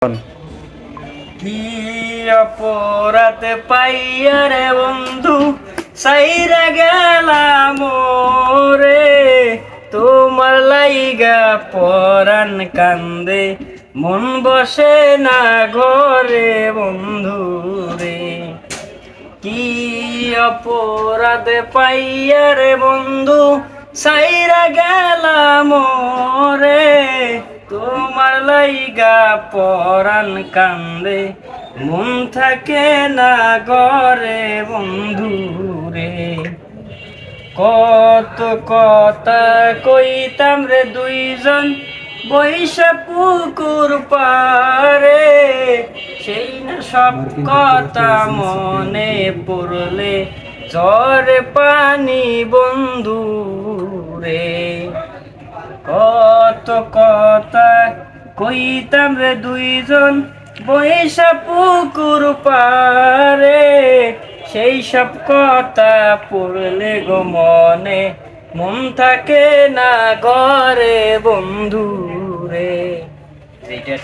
কি অপরাধ পাইয়া রে বন্ধু সাইরা গেলাম রে, তোমার লাইগা পরাণ কান্দে, মন বসে না ঘরে বন্ধু রে। কি অপরাধ পাইয়া রে বন্ধু সাইরা গেলাম রে, তোমার লাইগা পরাণ কান্দে, মন থাকে না ঘরে বন্ধু রে। কত কথা কইতাম রে দুইজন বৈশা পুকুর পারে, সেই না সব কথা মনে পড়লে ঝরে পানি বন্ধু রে। কত কথা কইতাম রে দুইজন বৈশা পুকুর পারে, সেই সব কথা পড়লে গো মনে, মন থাকে না ঘরে বন্ধু রে। এইটা